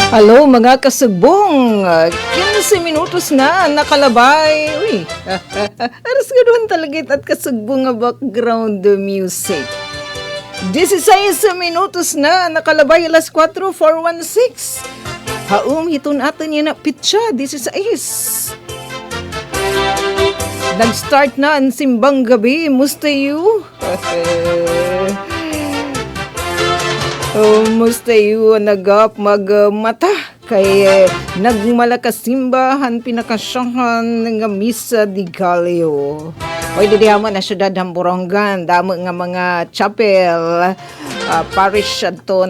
Halo mga kasubong! 15 minutos na nakalabay. Uy, aras gaduhan talagit at kasubong nga background music. 16 minutos na nakalabay alas 4:416. Hiton atin yan na pitsa, 16. Nag-start na ang simbang gabi, musta you? Musta you nagap magmata kay nagmalakasimbahan pinakasyahan nga misa di Galio. Oy didihaman na syudad Hamburongan, damo nga mga chapel, parish adto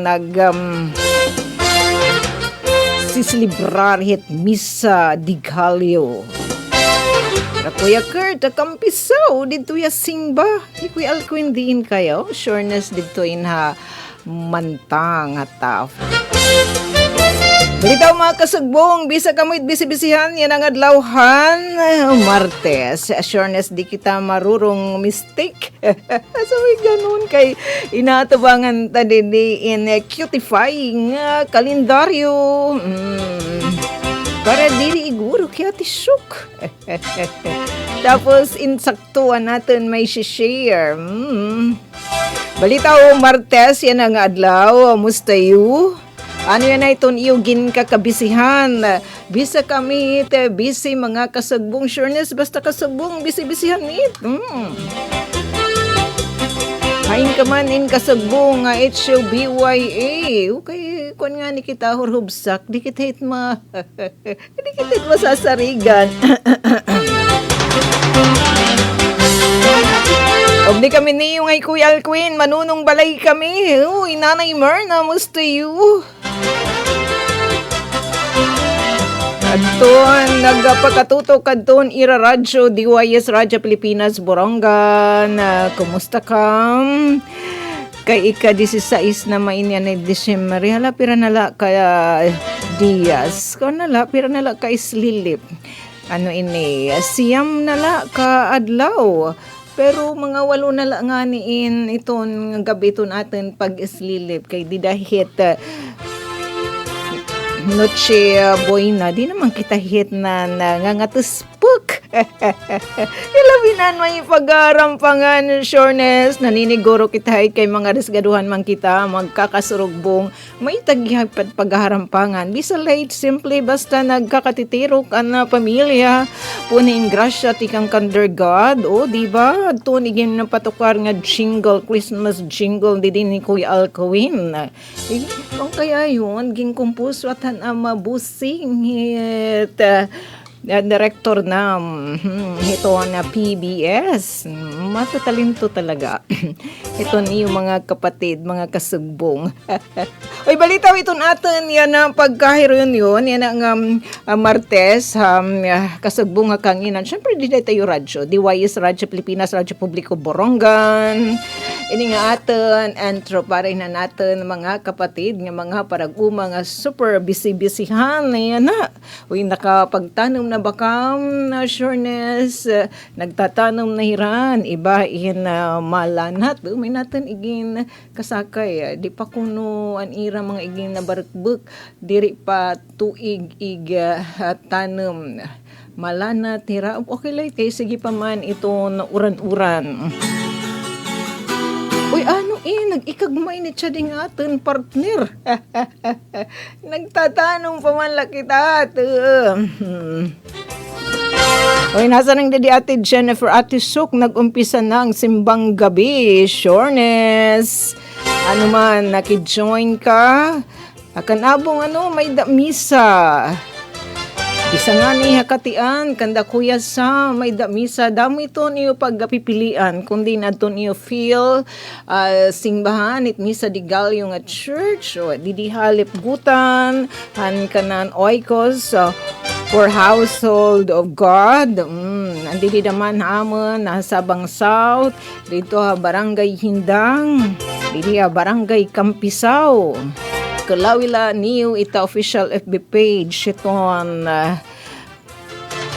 sisilibrar hit misa di Galio. Kuya Kurt, akampisaw dito ya simba. Di Kuya Alcuin diin kayo. Sureness dito ha mantang ataf. Balitaw mga kasagbong, bisa kamoy bisi-bisihan yan ang adlawhan Martes. Sureness di kita marurong mistake. So may ganun kay inatabangan ta din in cutifying kalendaryo. Para dili iguro kaya tisuk. Tapos insaktuan natin may share. Balitaw Martes yan ang adlaw. Musta you? Ano yan na iton iyugin kakabisihan? Bisa kami busy mga kasagbong sureness. Basta kasagbong bisi-bisihan it. Hain ka man in kasagbong nga HOBYA. Okay, kung nga ni kita hurhubsak, di kita hit di kita hit masasarigan. Ob di kami niyo ngay Kuya Alcuin, manunong balay kami. Uy, Nanay Myrna, musta you? Adton, nagpakatuto kadton ira radyo, DYS Radyo Pilipinas, Borongan. Kumusta kam? Kay ika-16 na mainyan ni December. Hala, pira nala ka Diaz. Kung nala, pira nala ka Islilip. Ano ini? Siyam nala ka adlaw. Pero mga 8 na lang nga niin iton gabi iton atin pag-islilip kay di dahit noche buena di naman kita hit na nangangatuspuk. Ilabinan may pagarampangan sureness naniniguro kita kay mga resgaduhan man kita magkakasurugbong may taghipat pagarampangan bisa late simply basta nagkakatitirok ang pamilya puning grasya tikang under God o diba tunigin na patukar nga jingle Christmas jingle di din ni Kuya Alcuin kung kaya yun ging kumpuso at mabusing hit director na ito na PBS matatalento talaga ito niyo mga kapatid mga kasugbong. Oy balitaw iton atin yan ang pagkahiron yun yan ang Martes kasugbong nga kanginan syempre di tayo radyo DYS Radyo Pilipinas Radyo Publiko Borongan ini nga atin entro pare na natin mga kapatid nga mga parag-uma nga super busy-busyhan yan na uy nakapagtanong na bakam na sureness nagtatanong na hiran iba in malanat may natin igin kasakay di pa kuno an ira mga igin na barkbuk diri pa tuig tanom malanat hira okay lang kay sige pa man ito na uran-uran. Uy, ano nag-ikagmay ni siya ding atin partner. Nagtatanong pa man lang kita. Uy, nasa nang dadi ate Jennifer Ate Sok, nag-umpisa na ang simbang gabi. Sureness. Ano man, nakijoin ka? Akan abong may misa. Bisa nga ni hakatian, kanda kuya sa may damisa, dami ito niyo pagpipilian, kundi na ito niyo feel, singbahan, it misa di Galio nga church, o didihalip gutan, han kanan oikos, for household of God, andili naman hamon, nasa Sabang South, dito Barangay Hindang, dito Barangay Kampisaw, Kalawila niyo ita official FB page iton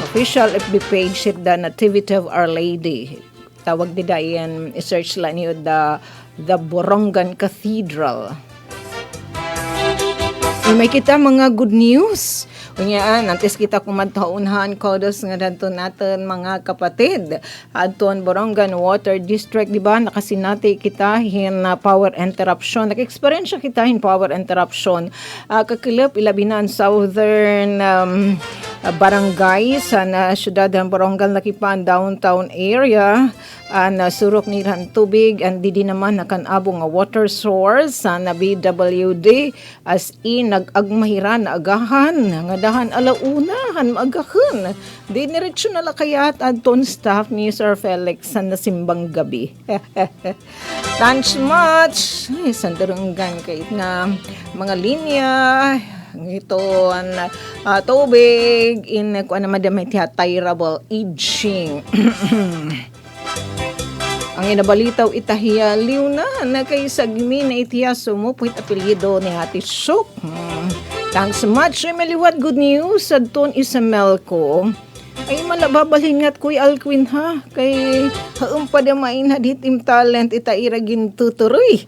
official FB page it the Nativity of Our Lady tawag di dayan i-search lang niyo the Borongan Cathedral May kita mga good news. Unyaan, antes kita kumadtaunhan kodos nga dadto natin mga kapatid. Adton Borongan Water District, di ba? Nakasinati kita hin power interruption. Nag-experience kita hin power interruption. Kakilap ilabinan southern barangay sa syudad ng Borongan Lakipan downtown area. Surok nilang tubig and di naman nakanabo nga water source sa BWD as in nag-agmahiran na agahan nga dahan alaunahan maagahan di niretso na lakayat adton staff ni Sir Felix sa nasimbang gabi. Thanks much sandarunggan kahit nga mga linya ito tubig in kuan naman damay terrible aging. Ang inabalitaw itahiya liw na kay sagmi na itiya sumupuit apelyido ni Hati Sok. Thanks so much. Maliwat good news. Adton Isamel ko. Ay malababalingat ko'y Alquin ha. Kay haumpa da main haditim talent itairagin tuturoy.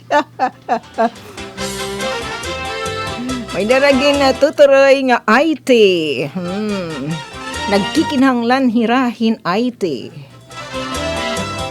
May daragin na tuturoy nga IT. Nagkikinhanglan hirahin IT.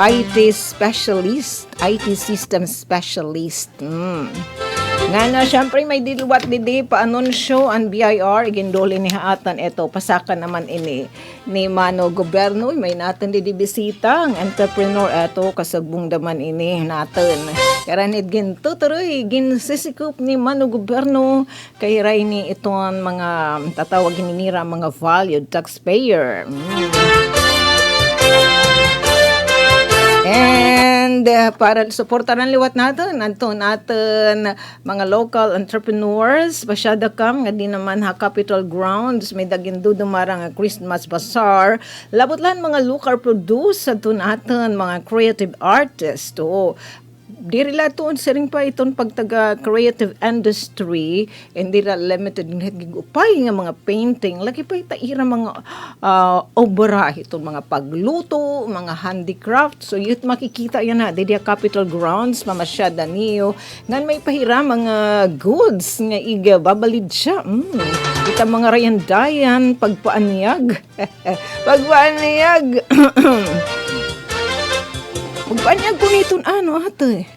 IT specialist, IT system specialist. Nga na, syempre may diluwat didi pa-anunsyo ang BIR, igindoli ni haatan ito, pasaka naman ini ni Mano Goberno, may natin didi bisita, ang entrepreneur ito, kasagbong daman ini natin. Karanid gin tuturoy, gin sisikup ni Mano Goberno, kay ray ni ito ang mga tatawag gininira, mga valued taxpayer. And para suportaran liwat natin mga local entrepreneurs pasyada kam nga di naman ha Capital Grounds may dagin dumarang Christmas Bazaar labot lan mga local produce sa natin mga creative artists to diri laton sering pa iton pagtaga creative industry hindi ra limited gigupay nga mga painting lagi pa itaira mga obra iton mga pagluto mga handicraft so yut makikita yan na di Capital Grounds mamasyada niyo ngan may pahira mga goods nga iga babalid siya kita mga rayandayan pagpaanyag pagpaanyag Pagpanyag ko nito ate.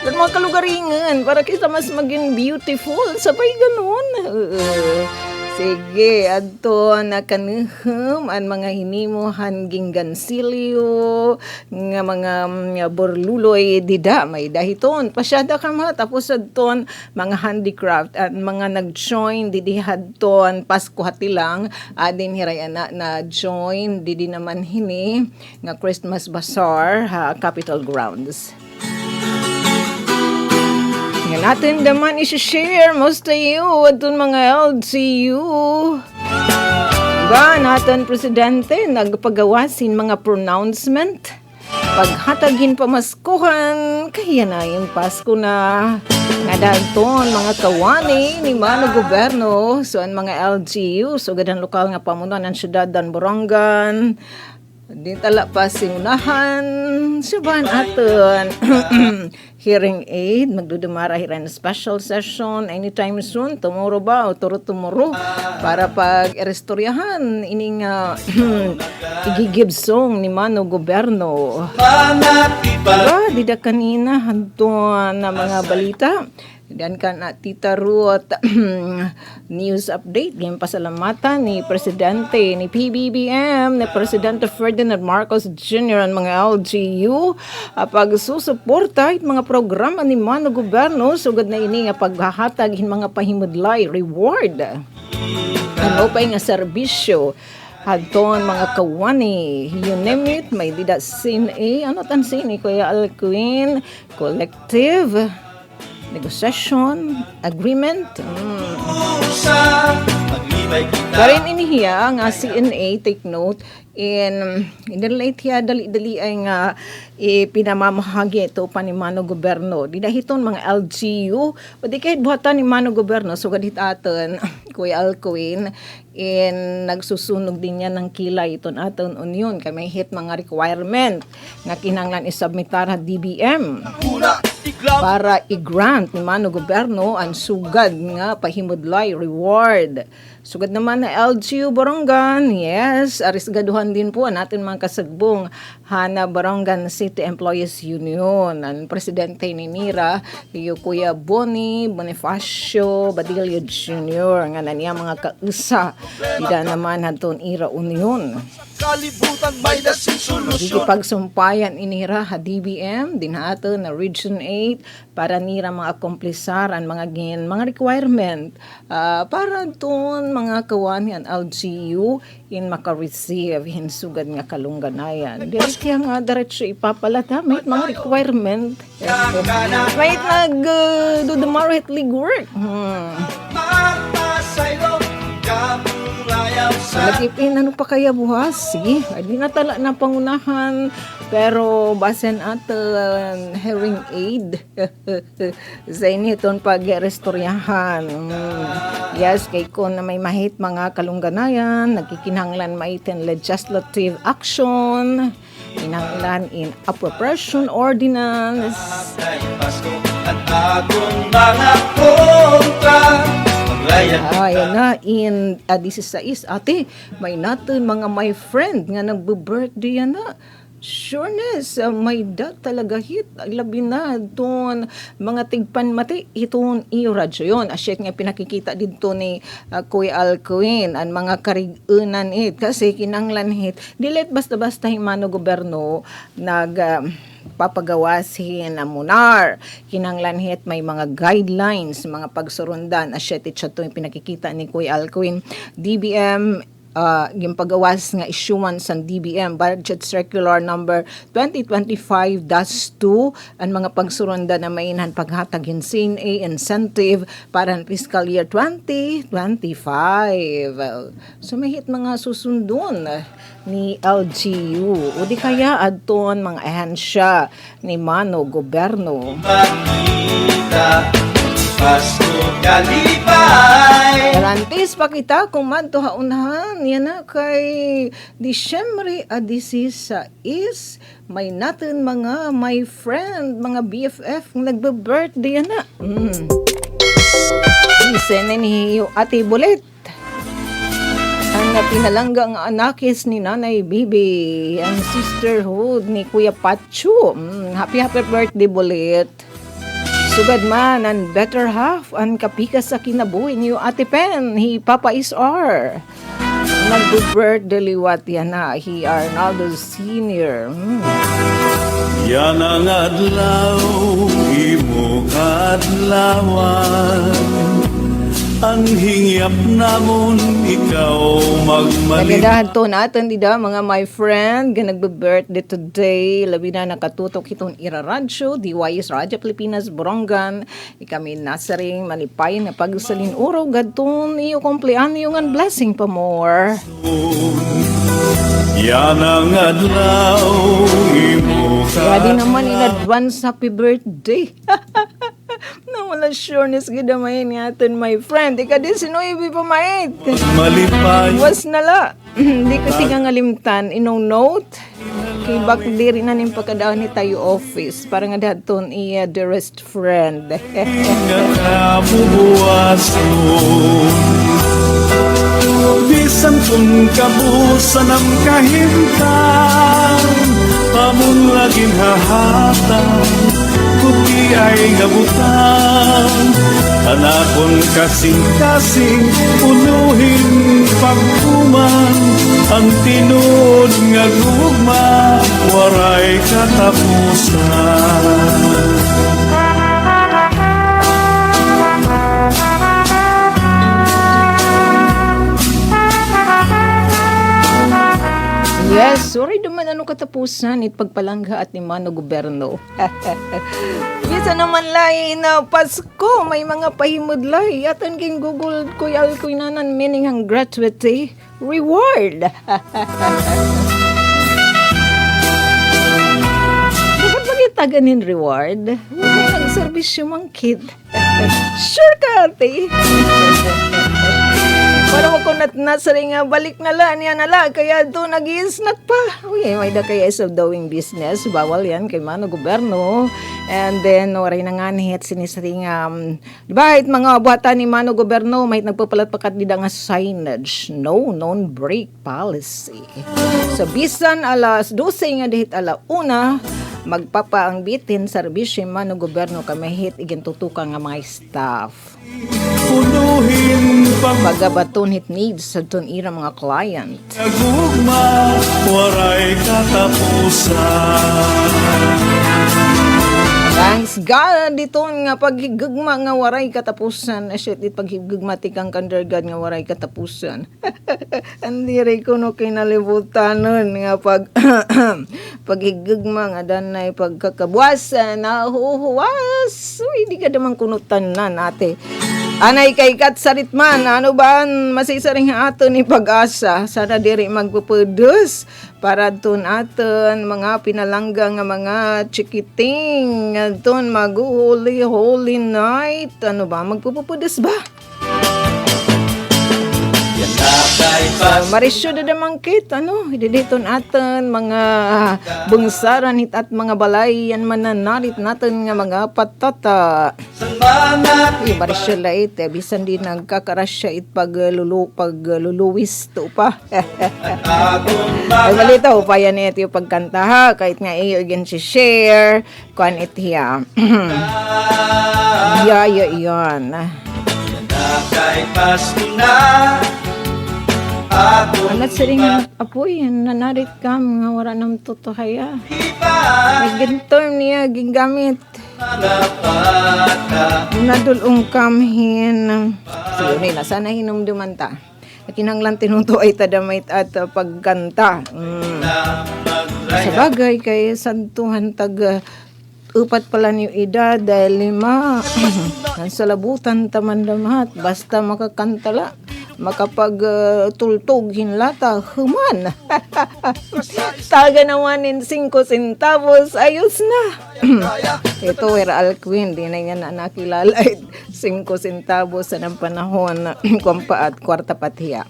Doon mga kalugaringan para kita mas maging beautiful. Sabay ganun. Sige, adto na kanuhum ang mga hinimuhan ginggansilyo nga mga borluloy dida may dahiton. Pasyada ka ma tapos adton mga handicraft at mga nag-join didi hadton Pasko hatilang adin hiray na join didi naman hini nga Christmas Bazaar Capital Grounds. Nga natin naman isi-share most you at mga LGU. Diba natin presidente nagpagawasin mga pronouncement paghatagin pamaskuhan kaya na yung Pasko na nga dalton mga kawani ni Mano Goberno so ang mga LGU so gadang lokal nga pamunuan ng syudad dan Borongan di tala pa sinunahan saban aton hearing aid magdudumara hiran special session anytime soon tomorrow ba o tomorrow para pag-restoryahan ining igigib song ni Mano Goberno diba dida kanina hantuan na mga balita dan kan Tita Ruth news update game pasalamatan ni Presidente ni PBBM ni Presidente Ferdinand Marcos Jr. ang mga LGU pagsusuporta at mga programa ni Mano Goberno sugad na ini nga paghahatag hin mga pahimudlay reward ano pa nga serbisyo hadton mga kawani you name it may dida sin ano tan sin Kuya Alquin collective negotiation, agreement. Karin inihiya nga CNA, take note, in inalait hiya dali-dali ay nga pinamamahagi ito pa ni Mano Goberno. Dinahiton mga LGU, o di kahit buhatan ni Mano Goberno, so gadit aton, Kuya Alcuin, in nagsusunog din yan ng kilay iton aton union, kay may hit mga requirement na kinanglan isubmitar ha DBM. para i-grant ni Mano Gobyerno ang sugad nga pahimudlay reward. Sugad naman na LGU Borongan, yes, arisgaduhan din po natin mga kasagbong Hana Borongan City Employees Union. Ang presidente ni Nira, yung Kuya Bonifacio Badillo Jr. Nga na niya mga kausa, tidak naman naton Ira Union. Kalibutan may nasing solusyon. Pagsumpayan inira ha DBM dinhato na Region 8 para nira mga akomplisar ang mga requirement para doon mga kawani ang LGU in maka-receive hinsugad nga kalungganayan. Dili kaya nga diretso ipapalata may mga requirement. May do the merit league work. Mapasaylo, kamulayaw sa Lagipin, ano pa kaya buhas? Sige, di na tala na pangunahan. Pero basen at hearing aid sa initon pag-restoryahan. Yes, kay ko na may mahit mga kalungganayan, nagkikinahanglan maitin legislative action, kinahanglan in appropriation ordinance. Ay Pasko at akong mga kontra. Ayan na, in 16, ate, may natin mga my friend nga nagbe-birthday yan na. Sureness, may dat talaga hit. Labi na doon, mga tigpan mati, itong i-radyo yun. Asyet nga pinakikita dito ni Kuya Alcuin, ang mga karigunan it. Kasi kinanglan hit, dilit basta-basta himano gobyerno, papagawasin na munar. Kinanglan hit may mga guidelines, mga pagsurundan. Asyet ito yung pinakikita ni Kuya Alcuin. DBM, yung pagawas nga issuance ng DBM Budget Circular number 2025-2 ang mga pagsurunda na mainhan paghatag CNA incentive para ang fiscal year 2025. So may hit mga susundon ni LGU o di kaya adton mga ahensya ni Mano Gobyerno. Pagkita, Pasko kalipay. Garantis pa kita kung madtuhaunahan yan na kay Disyembre 16 may natin mga my friend, mga BFF nagbe-birthday yan na. Listen na ni Ate Bulet. Ang pinalangga ang anakis ni Nanay Bibi, ang sisterhood ni Kuya Pacho. Happy birthday, Bulet. Sugad man ang better half ang kapikas sa kinabuhi niyo Ate Pen, hi Papa Isar. Nag-birthday liwat yan na, hi Arnaldo Sr. Yan ang adlaw, imo kadlawan. Ang hingyap namon, ikaw magmalik. Nagandahan to natin dida mga my friend, nagbe-birthday today. Labi na nakatutok itong iraradyo, DYS Radyo Pilipinas, Borongan. Ikami nasaring malipayin na pagsalin uraw, gadton iyo kompleano yung blessing pa more. Yan ang adlaw, imo Kaya din naman in advance happy birthday. Na wala sureness gidamay ni aton my friend. Ika din sinuibi pa mait. malipay. Was nala. Hindi ko tinga ngalimtan. Inong note. Kay bak diri na ning pagkadaw ni tayo office. Para nga daton iya dearest friend. Nga kabubuason. Bisan kung kabusan ang kahimtan, pamun laging hahatan, kuki ay ngabutan. Anakon kasing-kasing, unuhin pagkuman, ang tinod nga gugma, waray katapusan. Yes, sorry naman ano katapusan it pagpalangga at ni Mano Gobyerno. Bisa naman lain na Pasko, may mga pahimudlay. At ang king Google Kuya Alcuinanan meaning ang gratuity reward. Dapat magitaganin reward? Huwag ang servisyo mang kid. Sure ka, ate. Para makunat nasari nga balik na la niya na la kaya doon nag-i-snack pa. Uy, may da kaya is of doing business. Bawal yan kay mano gobyerno. And then, waray na nga nihit sinisari nga, di ba, it mga buhatan ni mano gobyerno, may nagpapalat pakat nida nga signage. No, non-break policy. So, bisan alas 12 nga dihit ala-una, magpapa ang bitin serbisyo mano gobyerno kami hit igintutukan nga mga staff. Punuhin Pagabaton hit needs sa tun ira mga client. pagugma, waray katapusan. Thanks God dito nga paghigugma nga waray katapusan. Shit, dit paghigugma tikang kandergad nga waray katapusan. Andiri ko no kinalibutan nun nga paghigugma nga danay pagkakabuasan na huhuwas. Uy, di ka damang kunutan na nate. Anay kay kat saritman, ano ba masisaring ato ni pag-asa? Sana diri magpupudos para tun aton mga pinalangga nga mga chikiting aton mag-holy night. Ano ba, magpupudos ba? Yan na kay Pasko. Marisyo na damang kit, ano, didito natin mga bungsaran hit at mga balay, yan mananarit natin nga mga patata. Sa mga Marisyo lait, bisan din nagkakarasya it pagluluwis to pa. agong Ay mga malita, upayan ito yung pagkanta ha, kahit nga iyo again si share, kuan it hiya. Iya, yan iyan. na kay Pasko na atong Alat sa rin apoy, nanarit ka, mga wala ng totohaya. iba May gintorm niya, gigamit. mga bata. Nadulong kamhin. So yun, sana hinumduman ta. Kinanglan tinunto ay tadamait at pagkanta. Na Sa magraya bagay, kay santuhan tag upat pala niyo edad dahil 5. Ang salabutan tamandamat, basta makakantala. Makapag-tultog hinlata, human. Taga naman in 5 centavos, ayos na. Ito, Wera Alquin, di na nga na nakilala. 5 centavos sa ng panahon na kwampa at kwarta patiya.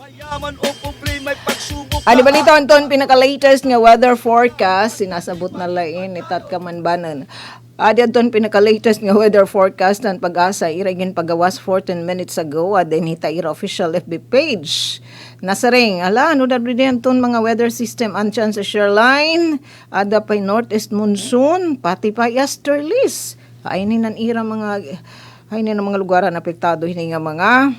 Di balita Anton, pinaka-latest nga weather forecast, sinasabot na lain, itat ka man banan. Adi Anton, pinaka-latest nga weather forecast ng pag-asa, iragin pagawas 14 minutes ago, at then hita ira official FB page. Nasa ring, ano na rin Anton, mga weather system, ansyan sa shoreline, ada pa'y northeast monsoon, pati pa easterlies. Ay ni nan ira mga, ay ni mga lugar na apektado, hini nga mga,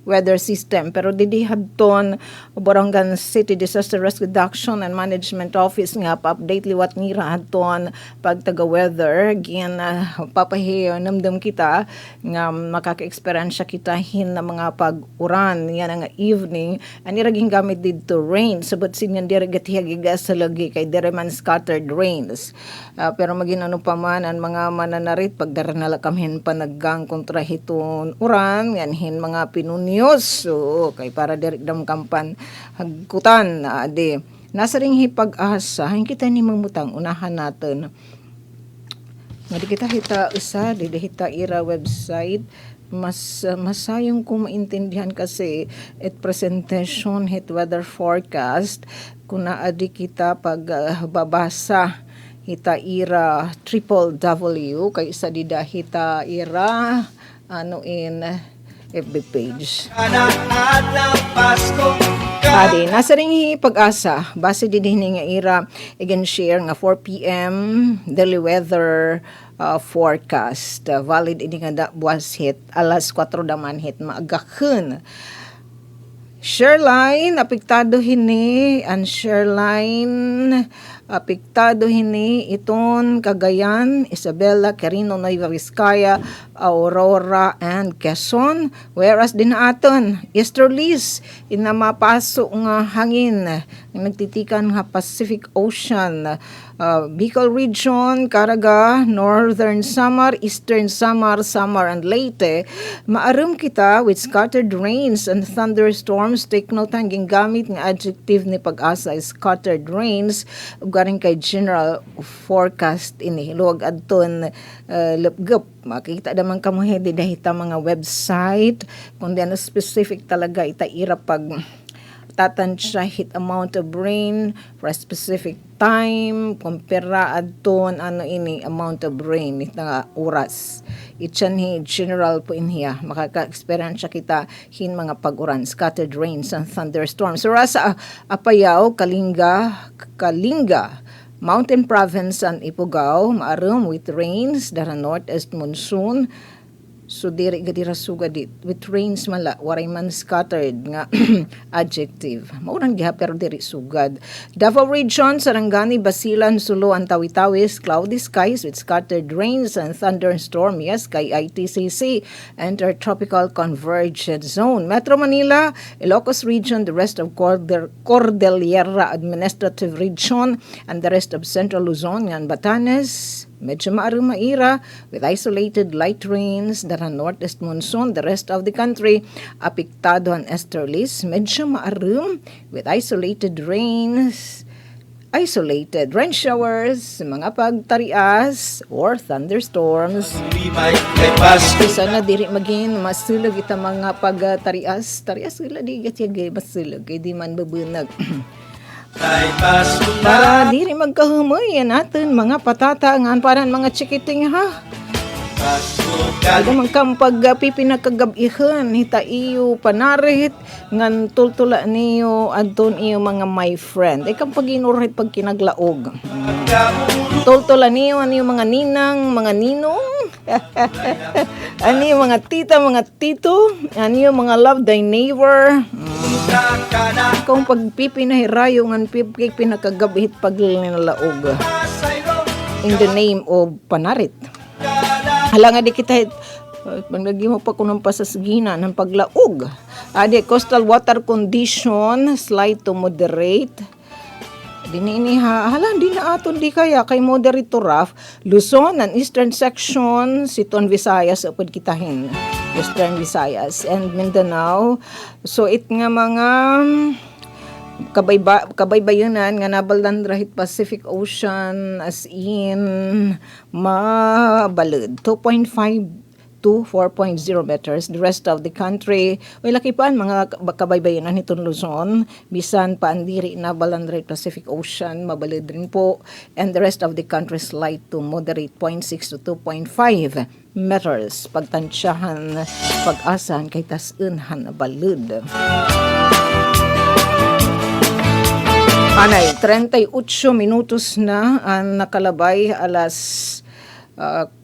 weather system. Pero didi hadton Borongan City Disaster Risk Reduction and Management Office nga pa-update liwat ngira hadton pag taga-weather gin papahiyo namdam kita nga makaka-experience kita hin na mga pag-uran yan nga evening ani raging gamit didto rain sabot sinyan diri gatihagiga sa lagi kay dire man scattered rains. Pero maginano pa man ang mga mananarit pagdara nala kamhin pa naggang kontra hiton uran yan hin mga pinunyos so kay para direk dam kampan hagkutan adi nasa ring hipag-asa hin kita ni mamutang unahan natin nga di kita hita usa di hita ira website mas masayong kung maintindihan kasi it presentation hit weather forecast kuna adi kita pag babasa hita ira www kay isa dida hita ira in FB page. Anak-anak Pasko Adi, nasa ring pag-asa, base din nga ira, again share nga 4 p.m. daily weather forecast. Valid ini nga buwas hit, alas 4 daman hit, maagakun. Shoreline, apektado hini, ang shoreline, apektado hini iton Cagayan, Isabela, Quirino, Nueva Vizcaya, Aurora, and Quezon. Whereas din aton, easterlies, inamapasok nga hangin, nagtitikan nga Pacific Ocean, Bicol Region, Caraga, Northern Samar, Eastern Samar, Samar, and Leyte. Maaram kita with scattered rains and thunderstorms. Take note ang gingamit ng adjective ni pag-asa is scattered rains. garing kay general forecast ini luwag adton lepgep makita daman kamo hedi dahita mga website kundi ano specific talaga itaira pag tatansya hit amount of rain for a specific time kumpara adton ano ini amount of rain ita oras itchan hi general po inhiya makaka-experience kita hin mga pag-uran scattered rains and thunderstorms so rasa Apayao Kalinga Mountain Province and Ifugao maarum with rains dara northeast monsoon. So diri gadi rasuga dit with rains mala waray man scattered nga adjective maurang giha pero diri sugad. Davao Region Sarangani Basilan Sulu and Tawi-Tawis cloudy skies with scattered rains and thunderstorm yes kay ITCC Intertropical Convergence Zone. Metro Manila Ilocos Region the rest of Cordillera Administrative Region and the rest of Central Luzon and Batanes medyo maarum maira with isolated light rains dara northeast monsoon. The rest of the country apektado ang easterlies medyo maarum with isolated rains, isolated rain showers, mga pagtarias or thunderstorms. Limay kay Pasko Sana diri maging masulog ita mga pagtarias. Tarias sila di gatyagay masulog kay di man babunag. kay Pasko na Para diri magkahumoy natin mga patata ngan paran mga chikiting ha. Pasko Ada galing man kang pagpipinakagabihan hita iyo panarit ngan tultula niyo adton iyo mga my friend. Ay kang paginurit pag kinaglaog. pagkamuro Tultula niyo ano yung mga ninang, mga ninong. Ano yung mga tita, mga tito. Ano yung mga love thy neighbor. ka na Kung pagpipinahirayo ngan pipinakagabihit pag linalaog. sayro In the name of panarit. ka Hala nga di kita maglagi mo pa kunong pasasgina ng paglaog. Adi coastal water condition slight to moderate. Dinini hala di na aton di kaya kay moderate to rough. Luzon and eastern section siton Visayas upod kitahin. Eastern Visayas and Mindanao. So it nga mga kabaybayonan nga nabaldan rahit Pacific Ocean as in mabalud 2.5 to 4.0 meters. The rest of the country laki pa mga kabaybayonan nitong Luzon bisan pa andiri nabalan rahit Pacific Ocean mabalud rin po and the rest of the country slight to moderate 0.6 to 2.5 meters pagtansyahan pag-asan kay tas-unhan balud. Anay, 38 minutos na ang nakalabay alas 4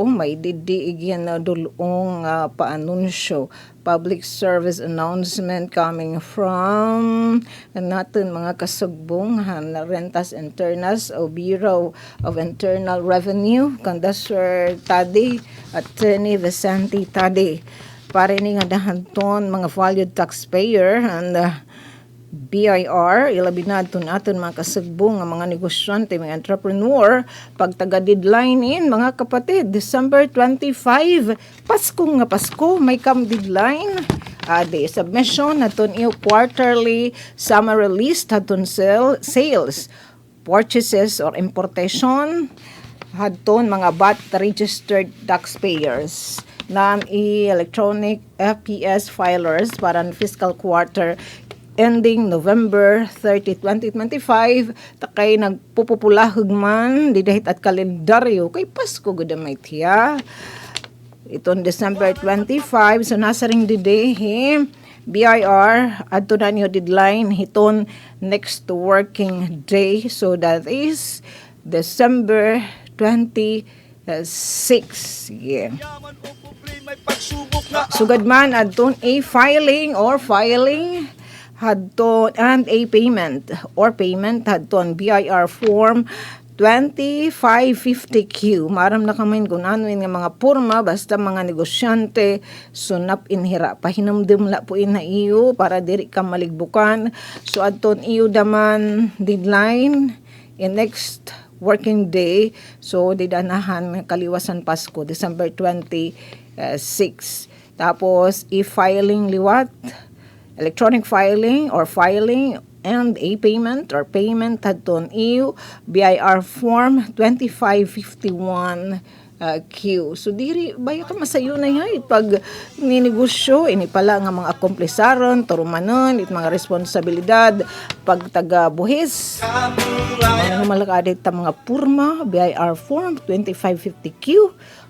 may didiigyan na dulong paanunsyo public service announcement coming from natin mga kasugbong rentas internas o Bureau of Internal Revenue kanda Sir Tadi Attorney Vicente Tadi pare ni nga dahanton mga valued taxpayer and BIR, ilabinad to natin mga kasagbong nga mga negosyante, mga entrepreneur, pag taga-deadline in, mga kapatid, December 25, Pasko nga Pasko, may kam deadline. Ade, submission naton iyo quarterly summary list naton sales, purchases or importation, hadton mga VAT registered taxpayers nan electronic FPS filers para fiscal quarter ending November 30, 2025, takay nagpupupulahog man, didahit at kalendaryo, kay Pasko gudamay tiya. Itong December 25, so nasa ring day, BIR, adto na niyo deadline, hiton next working day, so that is December 26. Yeah. yaman o problema may pagsubok na Sugad man, adton a filing or filing, hadton and a payment or payment hadton BIR form 2550Q. Maram na kamain kung ano nga mga porma basta mga negosyante sunap inhira pahinumdum la po ina iyo para diri ka maligbukan. So adton iyo daman deadline in next working day. So didanahan kaliwasan Pasko December 26. Tapos i-filing liwat electronic filing or filing and a payment or payment hadton iyo BIR form 2551 Q. So diri baya ka masayo na hay pag ninegosyo ini pala nga mga akomplisaron turumanon it mga responsibilidad pag taga-buhis ano malakadit ta mga purma BIR form 2550Q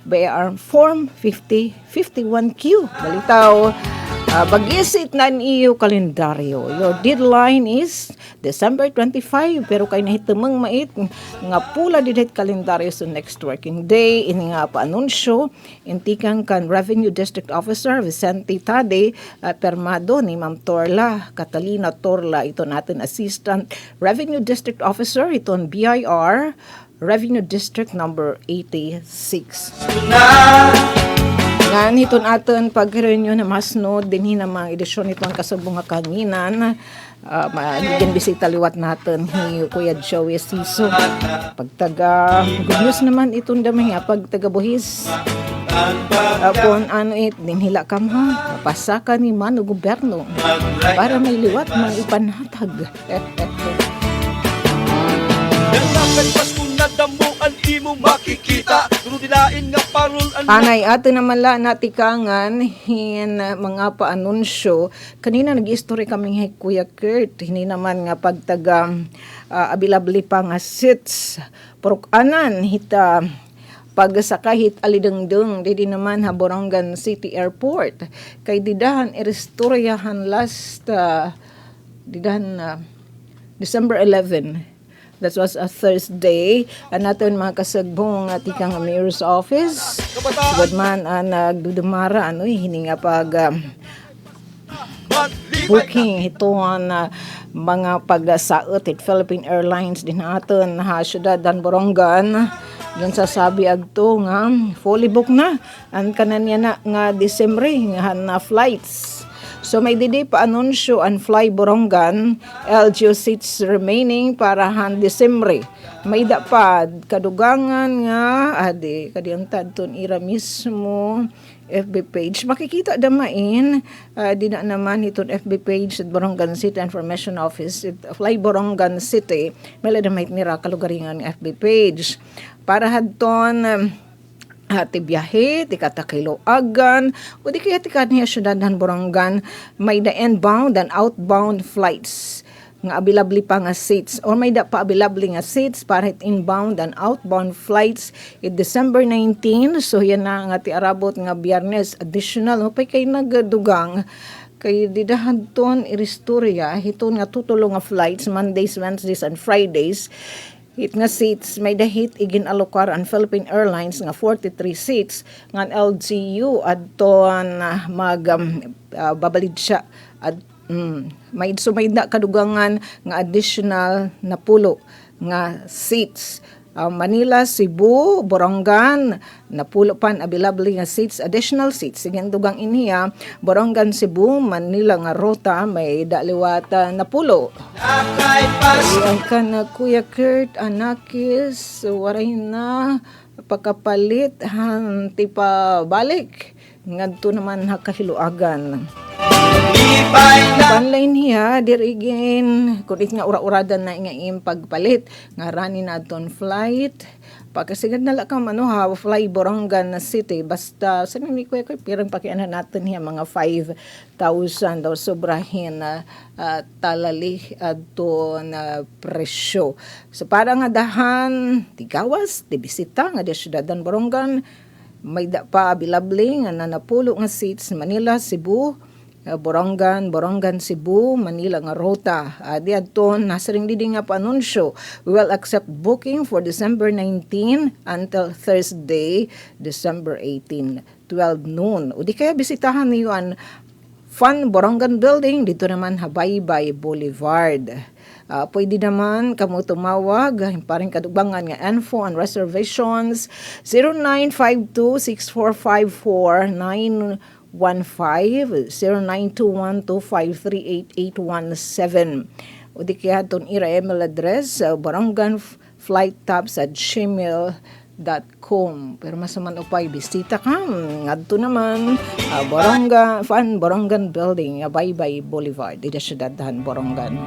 BIR form 5051Q balitaw. Pag-isit na iyo kalendaryo. Your deadline is December 25 pero kay nahitamang mait nga pula didit kalendaryo sa next working day ini nga paanunsyo intikang kan Revenue District Officer Vicente Tade permado ni Ma'am Torla Catalina Torla ito natin Assistant Revenue District Officer iton BIR Revenue District number 86. Nga niton aton pagkaroon na mas no dinhi na mga edisyon nito ang kasubong nga kanginan magiging bisita liwat natin ni Kuya Joey Siso pagtaga good news naman itong dami nga pagtaga buhis apon ano dinhila kam ha mapasa ka ni Mano Gobyerno para may liwat mga ipanhatag. Damuan di mo makikita rudilain nga parol Anay, ato naman la natikangan hin mga paanunsyo. Kanina nag-history kami kay Kuya Kurt. Hindi naman nga pagtaga abilabli pa nga seats. Purukanan hita pagsakahit alidengdeng di naman ha Borongan City Airport. Kay didahan irestoryahan last didahan December 11. That was a Thursday. Naton mga kasagbong tikang mayor's office. Sugod man nagdudumara hininga pag booking hiton mga pagsaot at Philippine Airlines din aton ha syudad dan Borongan. Yan sasabi agto nga fully book na ang kanan na nga December nga na flights. So may didi pa anunsyo ang Fly Borongan, LGU seats remaining para han Desembre. May da pa kadugangan nga adi kadiyantad ton ira mismo FB page. Makikita damain di na naman itong FB page at Borongan City Information Office Fly Borongan City. May ladamait nira kalugaringan ng FB page. Para hadton ti biyahe, ti katakiloagan, o di kaya ti kaniya syudadan Borongan, may da inbound and outbound flights nga abilabli pa nga seats or may da pa abilabli nga seats para it inbound and outbound flights in December 19. So yan na nga ti arabot nga Biyernes additional mapay kay nagdugang kay didahan ton iristorya hiton nga tutulo nga flights Mondays, Wednesdays and Fridays. Hit nga seats may dahit igin alokar ang Philippine Airlines nga 43 seats nga LGU adton babalid siya at may sumayda kadugangan nga additional na pulo nga seats. Manila, Cebu, Borongan, napulo pan available nga seats, additional seats. Sige dugang iniya, Borongan, Cebu, Manila nga rota, may daliwata napulo. Ang kan Kuya Kurt, Anakis, waray na, pagkapalit, hanti pa balik. Ngadto naman hakahiluagan. Panline hiya dirigin kulit nga ura-uradan na nga pagpalit nga rani na aton flight pagkasigad na lakam fly Borongan City basta sa ni Kuya Kurt pirang pakianan natin hiya mga 5,000 daw sobrahin talali adto na presyo. So para nga dahan tigawas di bisita nga di syudadan Borongan may da pa abilabling nga napulo nga seats Manila, Cebu, Borongan, Cebu, Manila nga rota. Di adton nasa ring didi nga panunsyo. We will accept booking for December 19 until Thursday, December 18, 12 noon. O di kaya bisitahan niyo ang Fun Borongan Building dito naman Habaybay Boulevard. Pwede naman kamo tumawag parang kadubangan nga info and reservations 0952-6454-915 0921-253-8817 o di kaya itong email address boronganflighttops@gmail.com. Pero masaman upay bisita ka ngadto naman Borongan Borongan Building Baybay Boulevard dito syudad Borongan.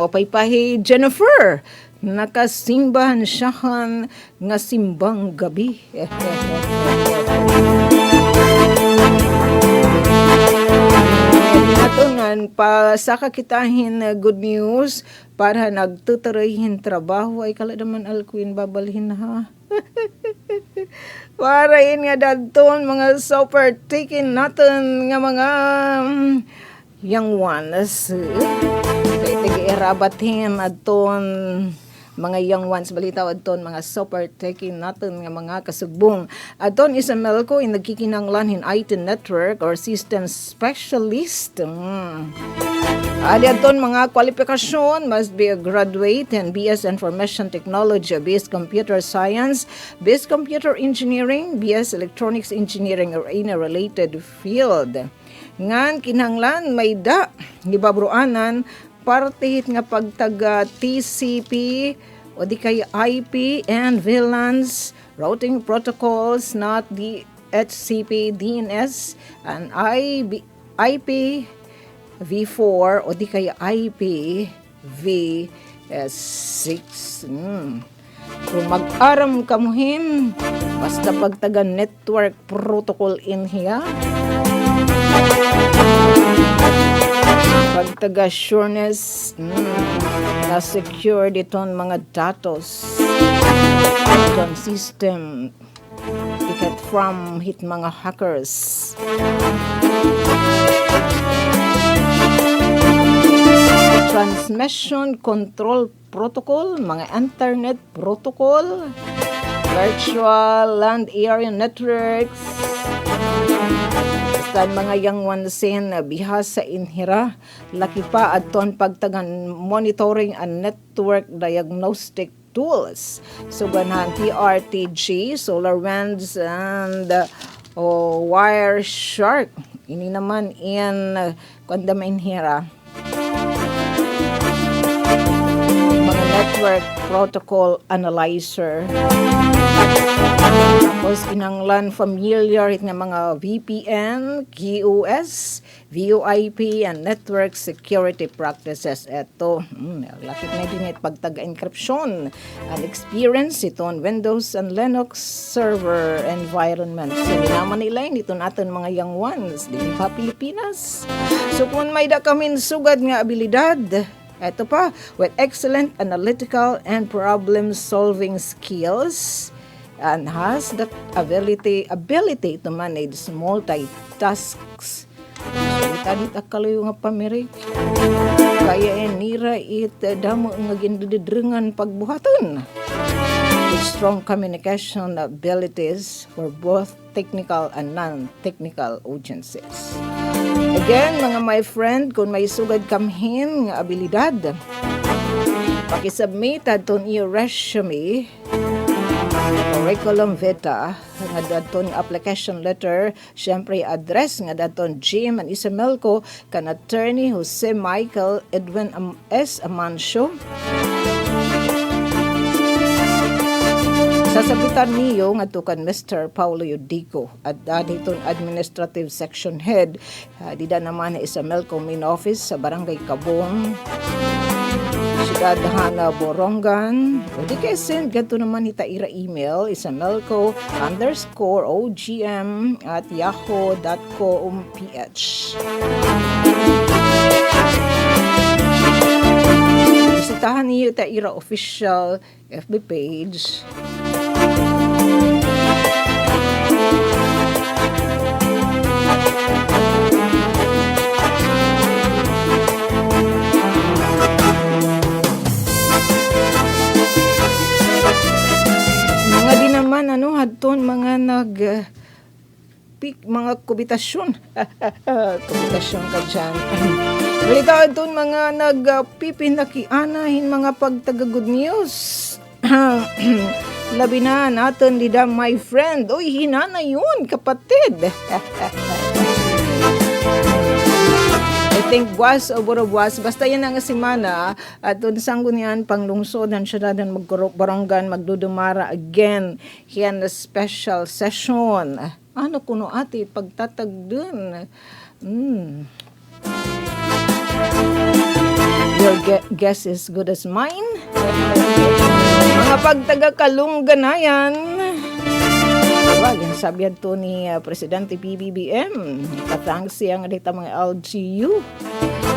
Mapaypahi Jennifer, nakasimbahan siyahan nga simbang gabi. Natungan pa sa kakitahin na good news para nagtuturahin trabaho ay kala naman alkuin babalhin ha. Para in nga dadton mga super taking natin nga mga young ones. Kaya tagi-irabatin adton mga young ones balitaw adton mga super taking natin nga mga kasugbong. Adton Isabel ko in nagkikinanglan in IT network or system specialist. Adi adton mga kwalifikasyon must be a graduate in BS Information Technology, BS Computer Science, BS Computer Engineering, BS Electronics Engineering or in a related field. Ngan kinahanglan may da gibabruanan partihit nga pagtaga TCP o di kay IP and VLANs, routing protocols, not the HCP, DNS, and IP V4 o di kay IP V6. Kung mag-aram kamuhin, basta pagtaga network protocol in here, pagtaga sureness na secure diton mga datos diton system ticket from hit mga hackers. Transmission control protocol, mga internet protocol, virtual land area networks, basta mga young ones na bihasa inhira, laki pa adton pagtagan monitoring and network diagnostic tools. So ganahan PRTG, SolarWinds, and Wireshark. Ini naman in kanda mainhira mga network protocol analyzer. Tapos kinanglan familiar nga mga VPN, QoS, VoIP, and network security practices. Ito, lakit na din pagtaga-encryption and experience ito on Windows and Linux server environment. So, naman nila ito natin mga young ones, din pa Pilipinas. So, kung may da kami sugad nga abilidad, ito pa, with excellent analytical and problem-solving skills, and has the ability to manage multitasks. So, itadit akalayo nga pamirik. Kaya nira damo nga gindidrengan pagbuhaton. With strong communication abilities for both technical and non-technical audiences. Again, mga my friend, kung may sugad kamhin nga abilidad, pakisubmit aton iyo resume, curriculum vitae, nga daton application letter, syempre address nga daton Jim and Isamelco kan Attorney Jose Michael Edwin S. Amancio. Sasabitan niyo nga to kan Mr. Paulo Yudico at dito administrative section head dida naman na Isamelco main office sa Barangay Cabong, Ciudad Hana, Borongan. O di kay send ganito naman itaira email isamelco_ogm@yahoo.com.ph. Bisitahan niyo itaira official FB page. Hadton mga mga kubitasyon. Kubitasyon ka dyan. Balita hadton mga nagpipinakianahin mga pagtaga good news. Labi na natin dida my friend. Uy, hinana yun kapatid. I think buwas o buwas, basta yan ang simana at doon sanggun yan panglungsodan siya dadan magbaranggan magdudumara again yan na special session. Ano kuno ati pagtatag dun? Your guess is good as mine. Mga pagtaga kalungganayan. Wag yung sabihan to ni Presidente PBBM. Katang siya nga dito mga LGU.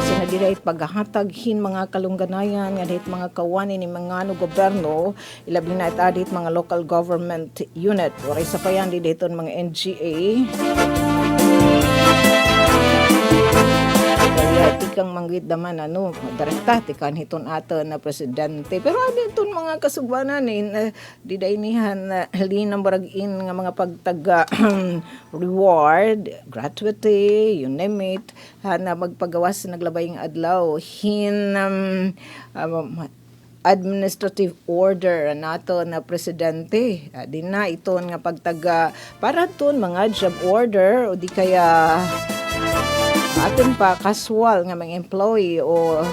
Sinadiray paghahataghin mga kalungganayan nga dito mga kawani ni mga gobyerno. Ilabi na itadit mga local government unit. Waray sa payan dito mga NGA. Kaya tikang manggit naman direkta tikan hiton ato na presidente. Pero dito mga kasugbanan di dainihan linang baragin nga mga pagtaga reward, gratuity, you name it, na magpagawas sa naglabayng adlaw administrative order nato na presidente. Di na iton nga pagtaga para ton mga job order o di kaya atin pa casual nga mga employee o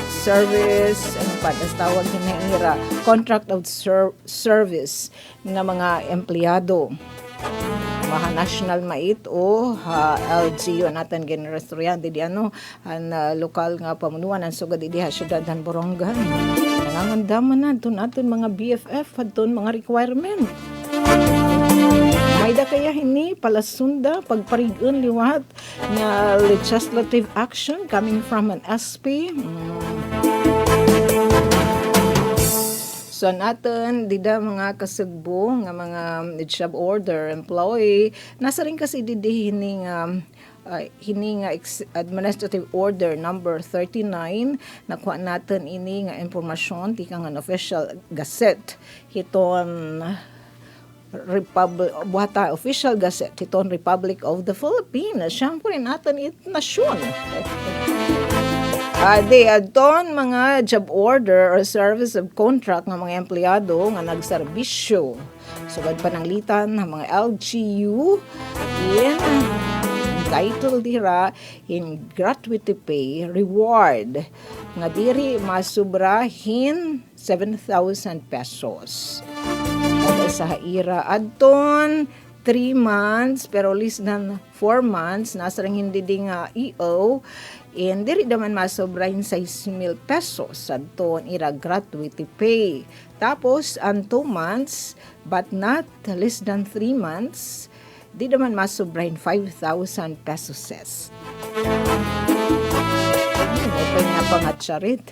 service tawag na contract of service nga mga empleyado mga national mait o LGU natin generastoryan di an lokal nga pamunuan ang sugad di syudad han Borongan nangangandaman na aton mga BFF aton mga requirement. Mayda kaya hini palasunda pagparigun liwat nga legislative action coming from an SP. So natin dida mga kasugbo nga mga job order employee nasa rin kasi didi hini nga administrative order number 39 nakuha natin ini nga impormasyon tika nga official gazette hiton official gazette iton Republic of the Philippines. Siyempre natin nasyon. Adton mga job order or service of contract ng mga empleyado nga nagserbisyo. Sugad pananglitan ng mga LGU in title dira in gratuity pay reward nga diri masubrahin 7,000 pesos. Sa ira adton 3 months pero less than 4 months nasa ring hindi din nga EO and diri naman masobrahin 6,000 pesos adton ira gratuity pay. Tapos ang 2 months but not less than 3 months di naman masobrahin 5,000 pesos. Okay nga pangatsarit.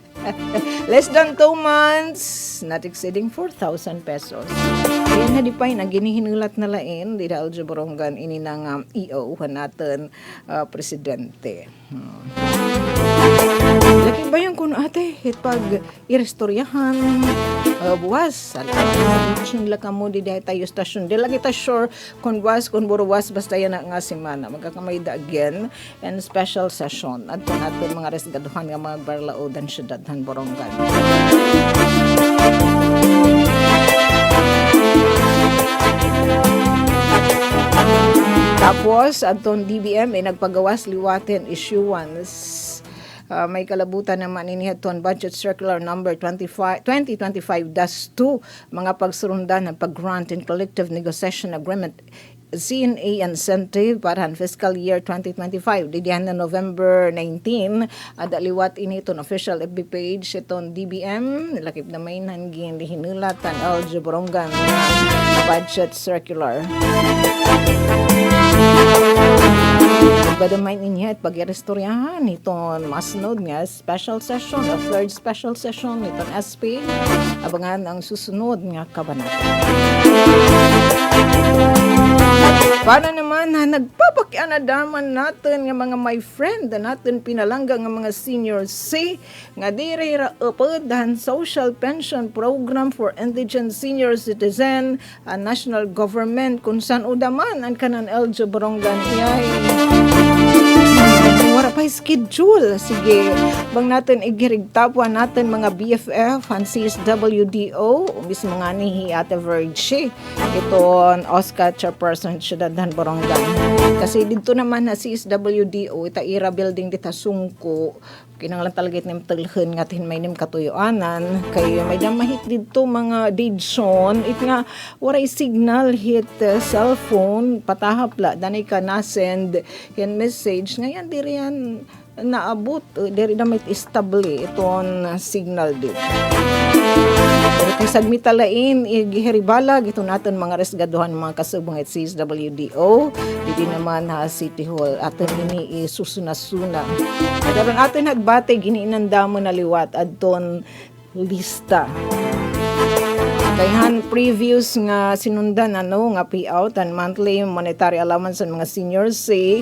Less than 2 months, not exceeding 4,000 pesos. Yan na di pa yun, ginihinulat na lain, di dahil sa Borongan, ini ng EO, natin, presidente. Laki ba yung kuno ate, hit pag irestoryahan, buwas, alam nila ka mo, di dahil tayo stasyon, di lagi tayo sure, kung buwas, kung buruwas, basta yan nga simana, magkakamayda again, and special session, at natin mga resgaduhan nga mga barlaodan syudad han Borongan. Tapos, aton DBM ay nagpagawas liwaten issuance. May kalabutan naman inihaton Budget Circular number 2025-2, mga pagsurundan ng pag-grant in collective negotiation agreement CNA incentive para ang fiscal year 2025. Didihan na November 19, adaliwat initon official FB page iton DBM, nilakip na may nanggin hinulatan LG Borongan Budget Circular. Badamay ninyo at pag-irestoryahan iton masnod nga special session, a third special session iton SP, abangan ang susunod nga kabanata. Paano naman nagpapakianadaman natin nga mga my friend na natin pinalangga nga mga senior C nga diri ra upod social pension program for indigent senior citizen ang national government kung saan udaman ang kanan LG Borongan yay. Wala pa schedule. Sige, bang natin igirigtapuan natin mga BFF, ang CSWDO, mismo nga ni Ate Virgie, ito Oscar Chairperson Syudadhan Borongan. Kasi dito naman na CSWDO, itaira building dita sungko, kinanglan talaga itim talhen nga tin may nim katuyoanan, kay may damahit dito mga didson, it nga waray signal hit cellphone, patahapla, danay ka na-send yan message, ngayon diri yan naabot diri na may estable iton signal dito. Pero kay sagmita lain giheribala gito naton mga resgaduhan mga kasubong at CSWDO dili naman ha City Hall aton ini isusuna-suna. Daron aton hagbate giniinandamo na liwat adton lista. Kayhan previous nga sinundan nga payout and monthly monetary allowance sa mga seniors say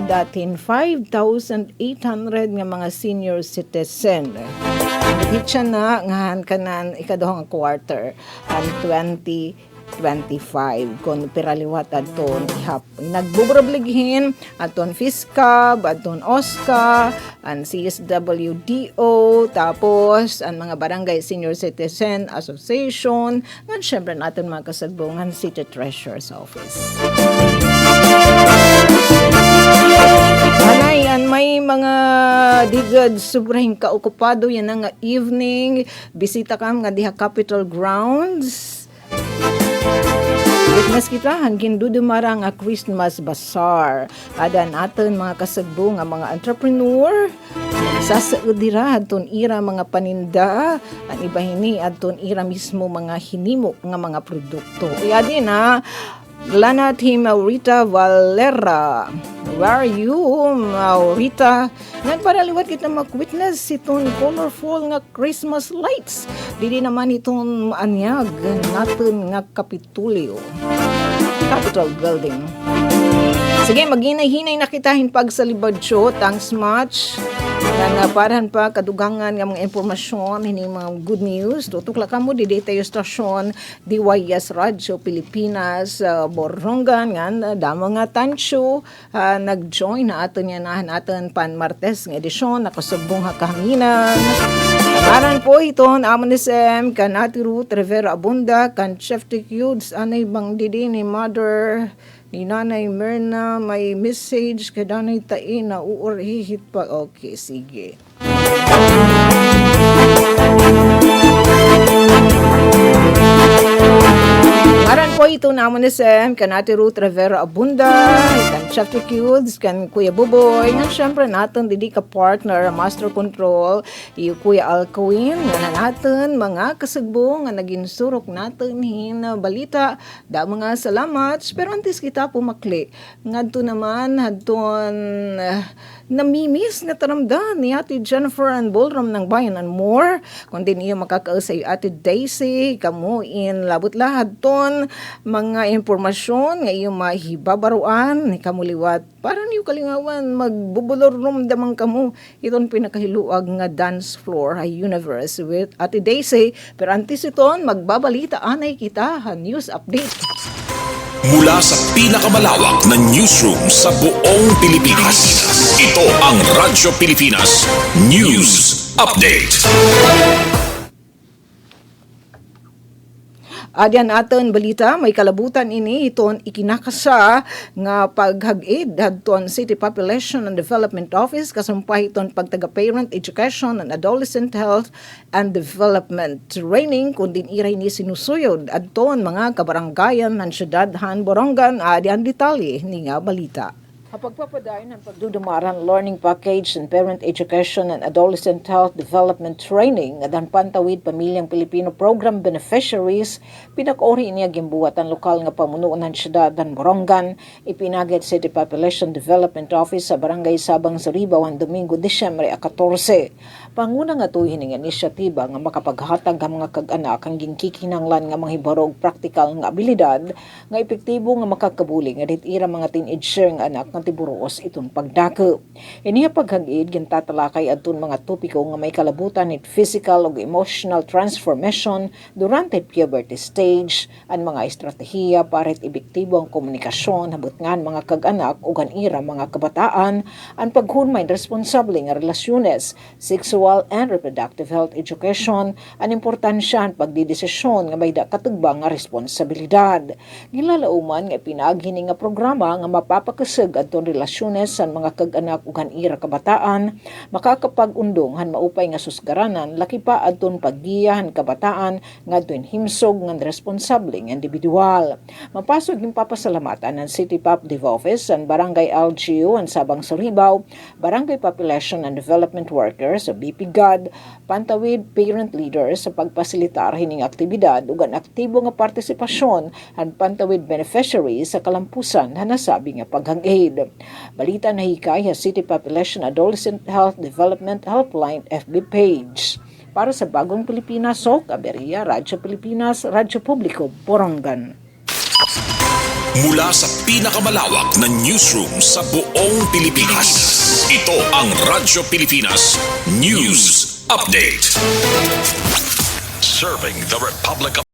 datin 5,800 nga mga senior citizen. Itsa na ngahan kanan ikaduhang quarter ang 2025 kon piraliwat adton ihap nagbubroblighin adton Fiscab adton OSCA ang CSWDO tapos ang mga barangay senior citizen association ngan syempre natin mga kasalbungan City Treasurer's Office. Anayan, may mga digad sobrang kaokupado yan nga evening bisita kam nga diha Capitol Grounds. Witness kita hanggang dudumara nga Christmas Bazaar. Adan aton mga kasagbo nga mga entrepreneur. Sasaud dira adton ira mga paninda. Ang iba hini adton ira mismo mga hinimo nga mga produkto. Kaya din Lana Team Maurita Valera. Where are you, Maurita? Nagparaliwat kita mag-witness itong colorful nga Christmas lights. Dili naman itong maanyag natin nga Kapitulyo. Capitol Building. Sige, maghinay-hinay na kitahin pag sa libadyo. Thanks much. Nga parahan pa kadugangan nga mga impormasyon, hindi mga good news. Tutukla ka mo, di tayo stasyon, DYS Radio Pilipinas, Borongan, nga damo nga tansyo, nag-join na ato niya natin pan Martes ng edisyon, nakasubong kahanginan. Namaran po ito, Amonisem, kan Ati Ruth Rivera Abunda, kan Chef Tikyuds, anay bang didi ni Mother ni Nanay Myrna, may message kay Nanay Tain na uurhihit pa. Okay, sige. Ngaran po ito naman ni Sam, kanati Ruth Rivera Abunda, kan Chef Kids, kan Kuya Buboy, nga syempre natin didi ka partner, Master Control, yung Kuya Alcawin, nga natin mga kasagbo, nga naging surok natin hina balita, da mga salamat, pero antes kita pumakli, nga ito naman, hadton, namimiss na taramdan ni Ate Jennifer and Ballroom ng Bayan and More, kundi niyo makakausay Ate Daisy, kamo in labot lahat ton, mga impormasyon nga iyong mahibabaruan ni kamuliwat para niyo kalingawan magbubulor damang kamo iton pinakahiluag nga dance floor ay universe with Ate Daisy. Pero antes iton magbabalita anay kita news update mula sa pinakamalawak na newsroom sa buong Pilipinas. Ito ang Radyo Pilipinas News Update. Adyan aton balita, may kalabutan ini iton ikinakasa nga paghag-id hadton City Population and Development Office kasumpay iton pagtaga-parent education and adolescent health and development training kundin iray ni sinusuyod adton mga kabaranggayan ng syudad Han Borongan. Adyan detalye ni nga balita. Pagpapadayon ng pagdudumaran learning package and parent education and adolescent health development training adan pantawid pamilyang Pilipino program beneficiaries pinakori niya gimbuwatan lokal nga pamunuan ng siyudad ng Borongan ipinagid City Population Development Office sa Barangay Sabang Saribaw ang Domingo, Disyembre 14. Panguna nga tuhin ng inisyatiba nga makapaghatag ang mga kag-anak ang ginkikinanglan nga mga hibarog praktikal nga abilidad nga epektibo nga makakabuli nga ditira mga teenager nga anak nga tiburos itong pagdako. Iniya paghag-id gintatalakay adtun mga topiko nga may kalabutan it physical ug emotional transformation durante puberty stage, ang mga estratehiya para epektibo ang komunikasyon habot ngan mga kag-anak ug an ira mga kabataan, ang paghunmay responsable nga relasyones, sexual sexual and reproductive health education ang importansya ang pagdidesisyon nga may katugbang nga responsibilidad. Gilalauman nga pinaghini nga programa nga mapapakasag adtong relasyones sa mga kag-anak ug ira kabataan, makakapag-undong han maupay nga susgaranan laki pa adtong paggiyahan kabataan ngadtong himsog nga responsable nga individual. Mapasog yung papasalamatan ng City Public Office ang Barangay LGU ang Sabang Suribaw, Barangay Population and Development Workers sa BPGAD, Pantawid Parent Leaders sa pagpasilitar hining aktibidad ug ang aktibo nga partisipasyon ang Pantawid beneficiaries sa kalampusan na nasabi nga paghang-aid. Balita na hikay sa City Population Adolescent Health Development Helpline FB page. Para sa Bagong Pilipinas, Kaberia, Radyo Pilipinas, Radyo Publiko, Borongan. Mula sa pinakamalawak na newsroom sa buong Pilipinas, ito ang Radyo Pilipinas News Update. Serving the Republic of